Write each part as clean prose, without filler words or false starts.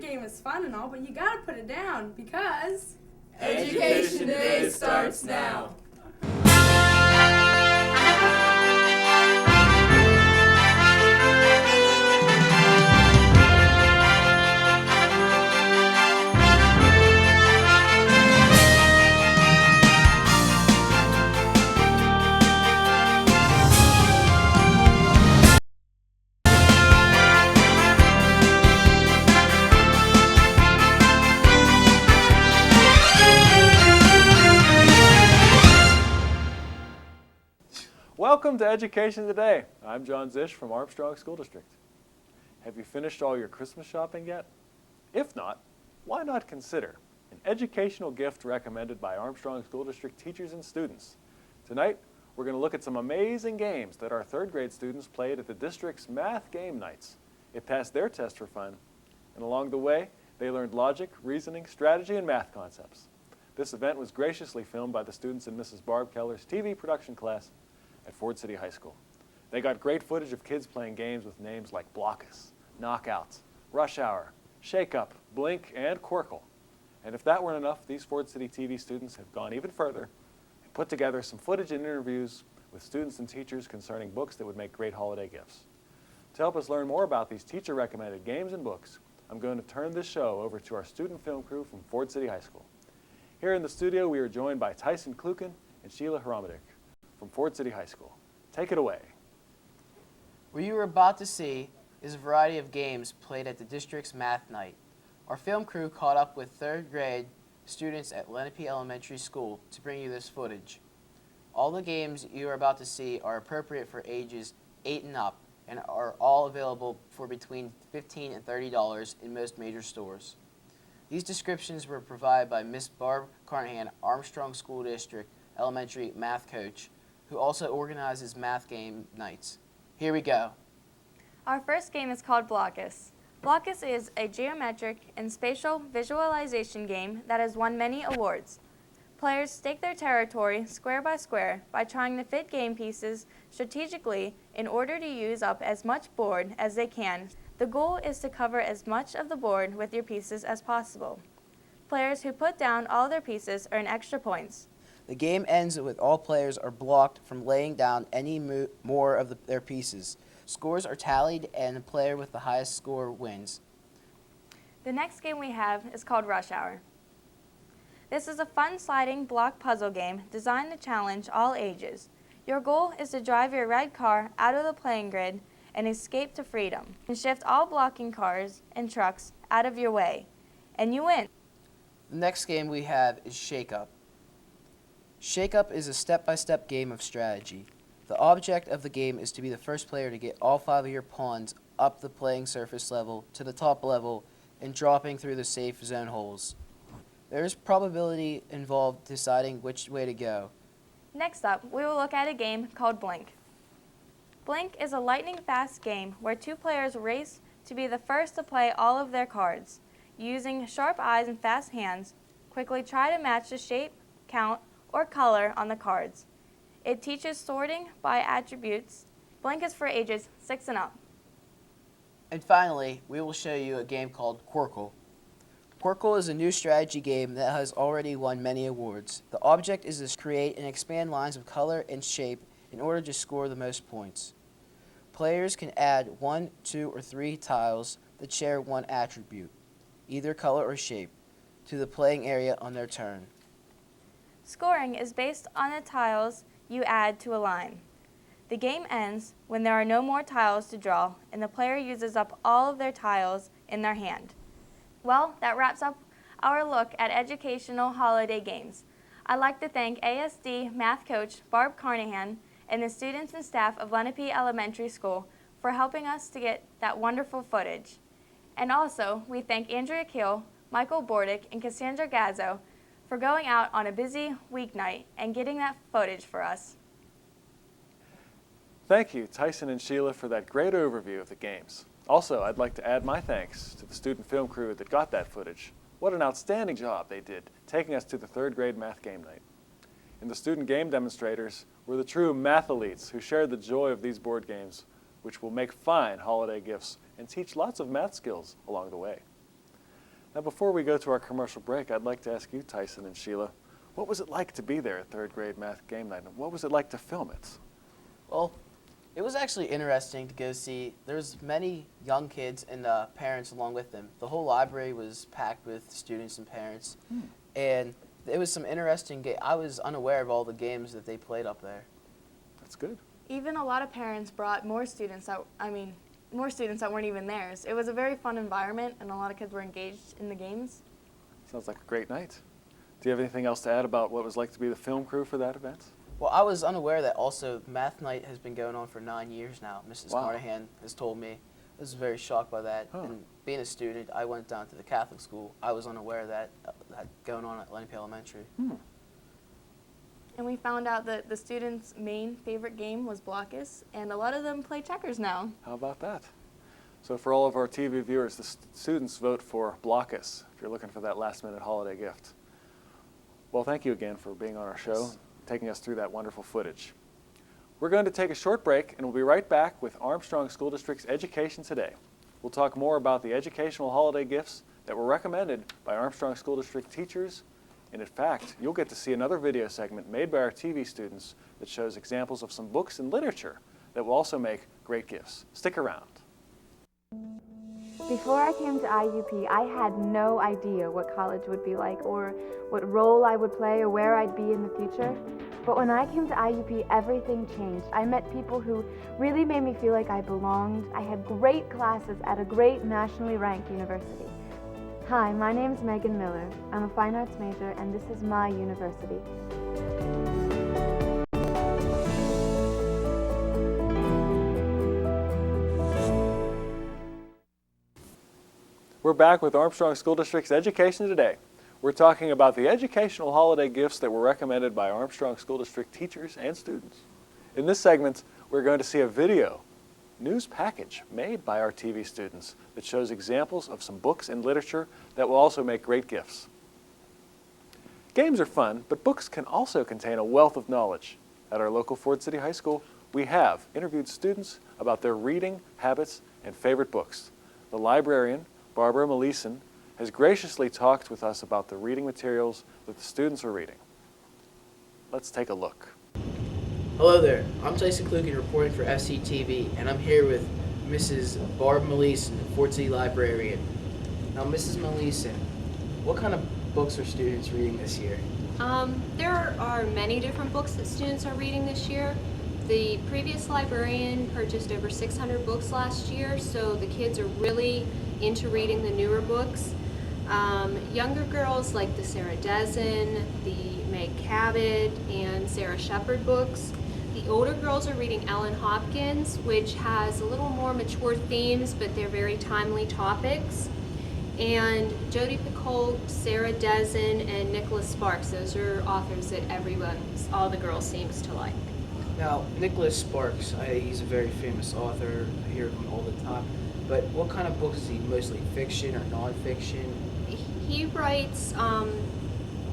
game is fun and all, but you gotta put it down because Education Day starts now. Welcome to Education Today. I'm John Zish from Armstrong School District. Have you finished all your Christmas shopping yet? If not, why not consider an educational gift recommended by Armstrong School District teachers and students? Tonight, we're going to look at some amazing games that our third grade students played at the district's math game nights. It passed their test for fun, and along the way, they learned logic, reasoning, strategy, and math concepts. This event was graciously filmed by the students in Mrs. Barb Keller's TV production class at Ford City High School. They got great footage of kids playing games with names like Blockus, Knockouts, Rush Hour, Shake Up, Blink, and Quirkle. And if that weren't enough, these Ford City TV students have gone even further and put together some footage and interviews with students and teachers concerning books that would make great holiday gifts. To help us learn more about these teacher-recommended games and books, I'm going to turn this show over to our student film crew from Ford City High School. Here in the studio, we are joined by Tyson Kluken and Sheila Haramadek from Ford City High School. Take it away. What you are about to see is a variety of games played at the district's math night. Our film crew caught up with third grade students at Lenape Elementary School to bring you this footage. All the games you are about to see are appropriate for ages 8 and up and are all available for between $15 and $30 in most major stores. These descriptions were provided by Miss Barb Carnahan, Armstrong School District Elementary math coach, who also organizes math game nights. Here we go. Our first game is called Blockus. Blockus is a geometric and spatial visualization game that has won many awards. Players stake their territory square by square by trying to fit game pieces strategically in order to use up as much board as they can. The goal is to cover as much of the board with your pieces as possible. Players who put down all their pieces earn extra points. The game ends with all players are blocked from laying down any more of their pieces. Scores are tallied and the player with the highest score wins. The next game we have is called Rush Hour. This is a fun sliding block puzzle game designed to challenge all ages. Your goal is to drive your red car out of the playing grid and escape to freedom, and shift all blocking cars and trucks out of your way, and you win. The next game we have is Shake Up. Shake Up is a step-by-step game of strategy. The object of the game is to be the first player to get all 5 of your pawns up the playing surface level to the top level and dropping through the safe zone holes. There is probability involved deciding which way to go. Next up, we will look at a game called Blink. Blink is a lightning-fast game where 2 players race to be the first to play all of their cards. Using sharp eyes and fast hands, quickly try to match the shape, count, or color on the cards. It teaches sorting by attributes. Blink is for ages 6 and up. And finally, we will show you a game called Quirkle. Quirkle is a new strategy game that has already won many awards. The object is to create and expand lines of color and shape in order to score the most points. Players can add 1, 2, or 3 tiles that share one attribute, either color or shape, to the playing area on their turn. Scoring is based on the tiles you add to a line. The game ends when there are no more tiles to draw and the player uses up all of their tiles in their hand. Well, that wraps up our look at educational holiday games. I'd like to thank ASD math coach Barb Carnahan and the students and staff of Lenape Elementary School for helping us to get that wonderful footage. And also, we thank Andrea Keel, Michael Bordick, and Cassandra Gazzo for going out on a busy weeknight and getting that footage for us. Thank you, Tyson and Sheila, for that great overview of the games. Also, I'd like to add my thanks to the student film crew that got that footage. What an outstanding job they did taking us to the third grade math game night. And the student game demonstrators were the true math elites who shared the joy of these board games, which will make fine holiday gifts and teach lots of math skills along the way. Now, before we go to our commercial break, I'd like to ask you, Tyson and Sheila, what was it like to be there at third grade math game night? And what was it like to film it? Well, it was actually interesting to go see. There's many young kids and parents along with them. The whole library was packed with students and parents. And it was some interesting I was unaware of all the games that they played up there. That's good. Even a lot of parents brought more students that weren't even theirs. It was a very fun environment, and a lot of kids were engaged in the games. Sounds like a great night. Do you have anything else to add about what it was like to be the film crew for that event? Well, I was unaware that also math night has been going on for 9 years now. Mrs. Wow. Carnahan has told me. I was very shocked by that. Huh. And being a student, I went down to the Catholic school. I was unaware of that going on at Lenape Elementary. And we found out that the students' main favorite game was Blockus, and a lot of them play checkers now. How about that? So for all of our TV viewers, the students vote for Blockus if you're looking for that last-minute holiday gift. Well, thank you again for being on our show, taking us through that wonderful footage. We're going to take a short break, and we'll be right back with Armstrong School District's Education Today. We'll talk more about the educational holiday gifts that were recommended by Armstrong School District teachers. And in fact, you'll get to see another video segment made by our TV students that shows examples of some books and literature that will also make great gifts. Stick around. Before I came to IUP, I had no idea what college would be like or what role I would play or where I'd be in the future. But when I came to IUP, everything changed. I met people who really made me feel like I belonged. I had great classes at a great nationally ranked university. Hi, my name's Megan Miller. I'm a fine arts major, and this is my university. We're back with Armstrong School District's Education Today. We're talking about the educational holiday gifts that were recommended by Armstrong School District teachers and students. In this segment, we're going to see a video news package made by our TV students that shows examples of some books and literature that will also make great gifts. Games are fun, but books can also contain a wealth of knowledge. At our local Ford City High School, we have interviewed students about their reading habits and favorite books. The librarian, Barbara Maleeson, has graciously talked with us about the reading materials that the students are reading. Let's take a look. Hello there, I'm Tyson Klukin reporting for S6E13, and I'm here with Mrs. Barb Maleeson, Fort City Librarian. Now, Mrs. Maleeson, what kind of books are students reading this year? There are many different books that students are reading this year. The previous librarian purchased over 600 books last year, so the kids are really into reading the newer books. Younger girls like the Sarah Dezen, the Meg Cabot, and Sarah Shepard books. The older girls are reading Ellen Hopkins, which has a little more mature themes, but they're very timely topics. And Jodi Picoult, Sarah Dezen, and Nicholas Sparks. Those are authors that all the girls seems to like. Now, Nicholas Sparks, he's a very famous author. I hear him all the time. But what kind of books is he? Mostly fiction or nonfiction? He writes,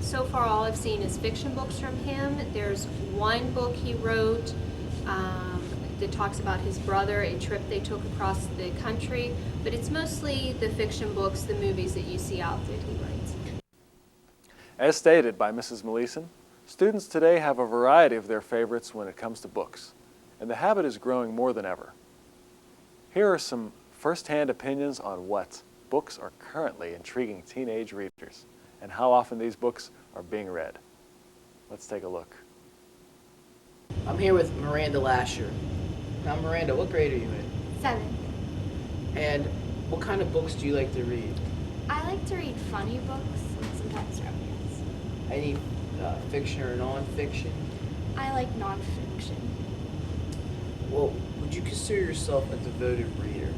so far all I've seen is fiction books from him. There's one book he wrote that talks about his brother, a trip they took across the country, but it's mostly the fiction books, the movies that you see out that he writes. As stated by Mrs. Maleeson, students today have a variety of their favorites when it comes to books, and the habit is growing more than ever. Here are some first-hand opinions on what books are currently intriguing teenage readers and how often these books are being read. Let's take a look. I'm here with Miranda Lasher. Now, Miranda, what grade are you in? 7. And what kind of books do you like to read? I like to read funny books and sometimes romance. Any fiction or nonfiction? I like nonfiction. Well, would you consider yourself a devoted reader?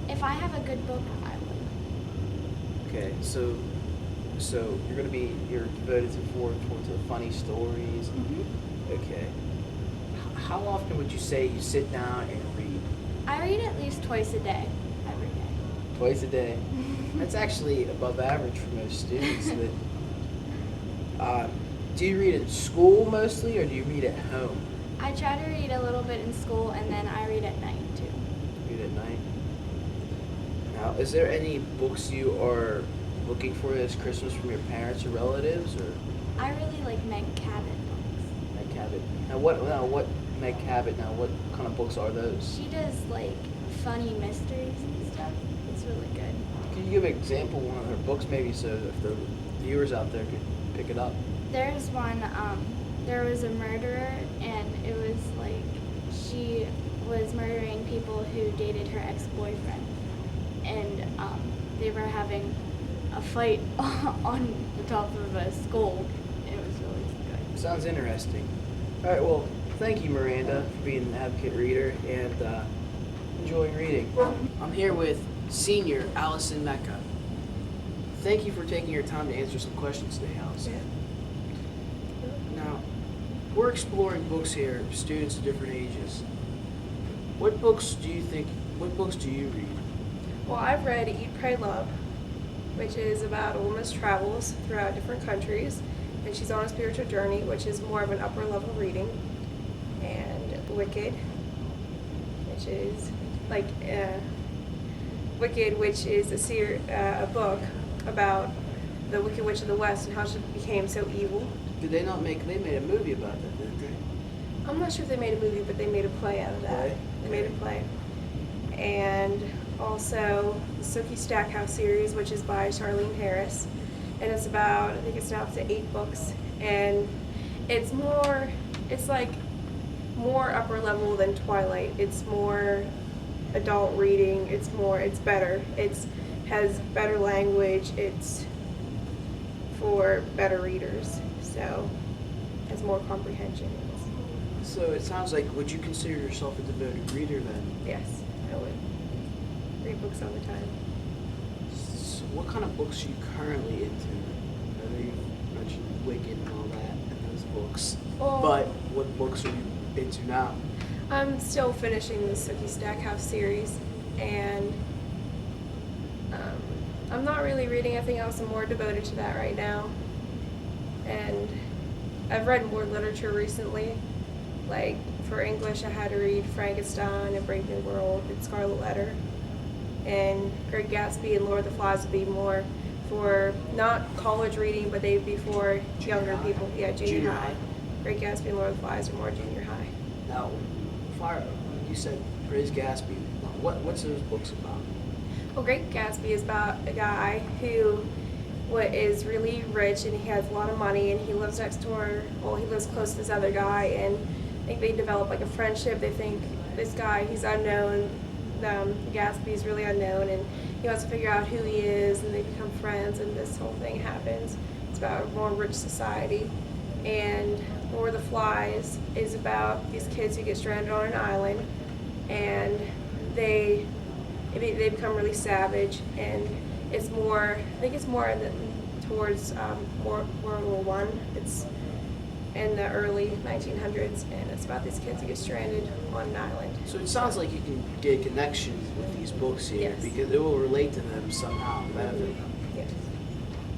If I have a good book, I would. Okay, so you're devoted towards the funny stories. Mm-hmm. Okay. How often would you say you sit down and read? I read at least twice a day, every day. Twice a day. That's actually above average for most students. Do you read at school mostly, or do you read at home? I try to read a little bit in school, and then I read at night too. Read at night. Now, is there any books you are looking for this Christmas from your parents or relatives, or I really like Meg Cabot books. Meg Cabot? Now what Meg Cabot? Now what kind of books are those? She does like funny mysteries and stuff. It's really good. Can you give an example of one of her books, maybe, so if the viewers out there could pick it up? There's one, there was a murderer, and it was like she was murdering people who dated her ex-boyfriend, and they were having a fight on the top of a school. It was really good. Sounds interesting. All right, well, thank you, Miranda, for being an advocate reader and enjoying reading. I'm here with senior Allison Mecca. Thank you for taking your time to answer some questions today, Allison. Now, we're exploring books here, students of different ages. What books do you read? Well, I've read Eat, Pray, Love, which is about a woman's travels throughout different countries, and she's on a spiritual journey, which is more of an upper level reading. And Wicked, which is a book about the Wicked Witch of the West and how she became so evil. They made a movie about that, didn't they? I'm not sure if they made a movie, but they made a play out of that. Play? They made a play. And also the Sookie Stackhouse series, which is by Charlene Harris. And it's about, I think it's now up to 8 books. And it's like more upper level than Twilight. It's more adult reading. It's better. It's has better language. It's for better readers. So it has more comprehension. So it sounds like, would you consider yourself a devoted reader then? Yes, I would. Read books all the time. So what kind of books are you currently into? I know you mentioned Wicked and all that and those books. Well, but what books are you into now? I'm still finishing the Sookie Stackhouse series, and I'm not really reading anything else. I'm more devoted to that right now. And I've read more literature recently. Like for English, I had to read Frankenstein and Brave New World and Scarlet Letter. And Great Gatsby and Lord of the Flies would be more for not college reading, but they'd be for younger people. Yeah, junior high. Great Gatsby and Lord of the Flies are more junior high. Now, you said Praise Gatsby. What's those books about? Well, Great Gatsby is about a guy who is really rich and he has a lot of money, and he lives next door. Well, he lives close to this other guy, and I think they develop like a friendship. They think this guy, he's unknown. Gatsby's really unknown, and he wants to figure out who he is, and they become friends, and this whole thing happens. It's about a more rich society. And Lord of the Flies is about these kids who get stranded on an island, and they become really savage, and it's more, I think it's more towards World War I. It's in the early 1900s, and it's about these kids who get stranded on an island. So it sounds like you can get a connection with these books here, Yes. because it will relate to them somehow. Yes.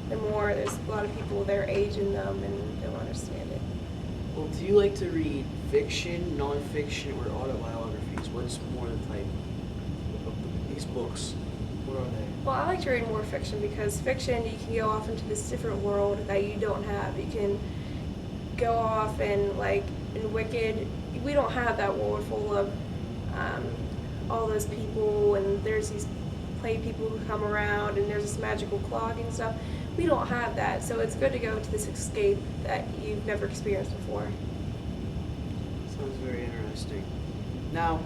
There's a lot of people their age in them, and they'll understand it. Well, do you like to read fiction, nonfiction, or autobiographies? What's more the type of these books? What are they? Well, I like to read more fiction, because fiction, you can go off into this different world that you don't have. You can go off and, like, in Wicked, we don't have that world full of all those people, and there's these play people who come around, and there's this magical clock and stuff. We don't have that, so it's good to go to this escape that you've never experienced before. Sounds very interesting. Now,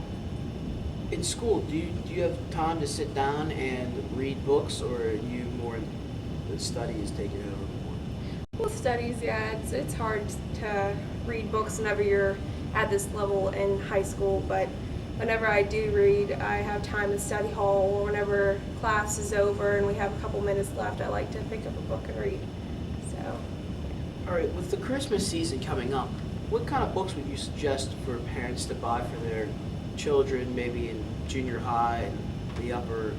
in school, do you have time to sit down and read books, or are you more the studies taking over more? With studies, yeah, it's hard to read books whenever you're at this level in high school, but whenever I do read, I have time in study hall, or whenever class is over and we have a couple minutes left, I like to pick up a book and read. So. All right, with the Christmas season coming up, what kind of books would you suggest for parents to buy for their children, maybe in junior high and the upper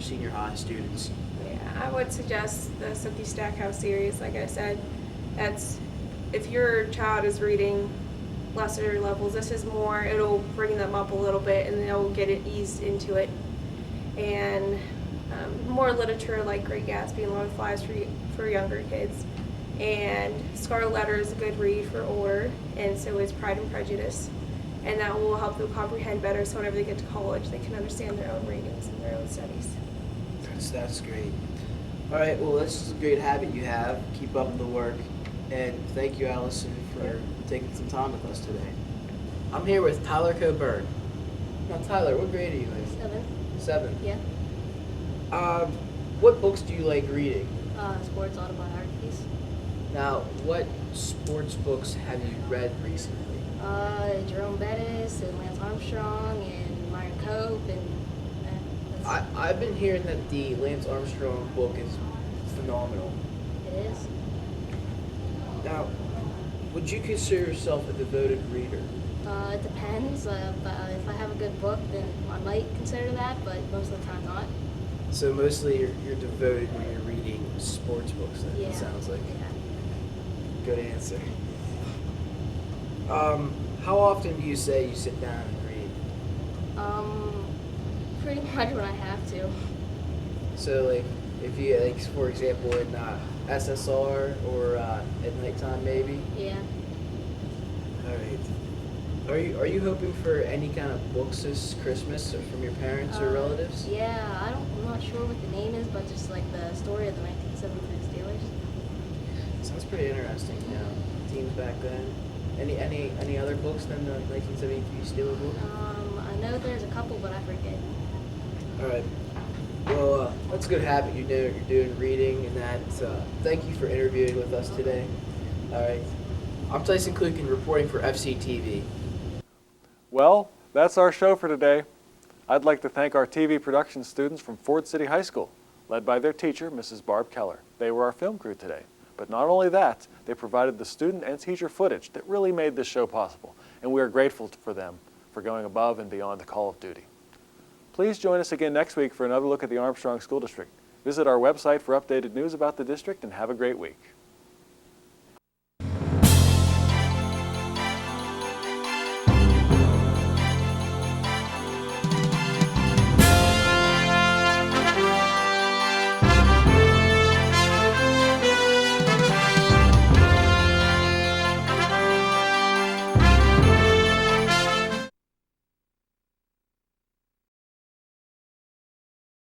senior high students? Yeah, I would suggest the Sookie Stackhouse series. Like I said, that's if your child is reading lesser levels, this is more, it'll bring them up a little bit, and they'll get it eased into it. And more literature like Great Gatsby and Lord of the Flies for younger kids. And Scarlet Letter is a good read for older, and so is Pride and Prejudice. And that will help them comprehend better, so whenever they get to college, they can understand their own readings and their own studies. That's great. All right, well, this is a great habit you have. Keep up the work. And thank you, Allison, for taking some time with us today. I'm here with Tyler Coburn. Now, Tyler, what grade are you in? 7. 7? Yeah. What books do you like reading? Sports autobiographies. Now, what sports books have you read recently? Jerome Bettis and Lance Armstrong and Myron Cope and I've been hearing that the Lance Armstrong book is phenomenal. it is. Now, would you consider yourself a devoted reader? It depends. But if I have a good book, then I might consider that, but most of the time not. So mostly you're devoted when you're reading sports books, then, Yeah. it sounds like. Yeah. Good answer. How often do you say you sit down and read? Pretty much when I have to. So, like, if you, like, for example, in SSR or at nighttime, maybe? Yeah. All right. Are you hoping for any kind of books this Christmas or from your parents or relatives? Yeah, I'm not sure what the name is, but just like the story of the 1973 Steelers. Sounds pretty interesting, you know, teams back then. Any other books than the 1973 Steelers book? I know there's a couple, but I forget. All right. Well, that's a good habit you're doing reading and that. Thank you for interviewing with us today. All right. I'm Tyson Klukin reporting for FC-TV. Well, that's our show for today. I'd like to thank our TV production students from Ford City High School, led by their teacher, Mrs. Barb Keller. They were our film crew today. But not only that, they provided the student and teacher footage that really made this show possible, and we are grateful for them for going above and beyond the call of duty. Please join us again next week for another look at the Armstrong School District. Visit our website for updated news about the district, and have a great week.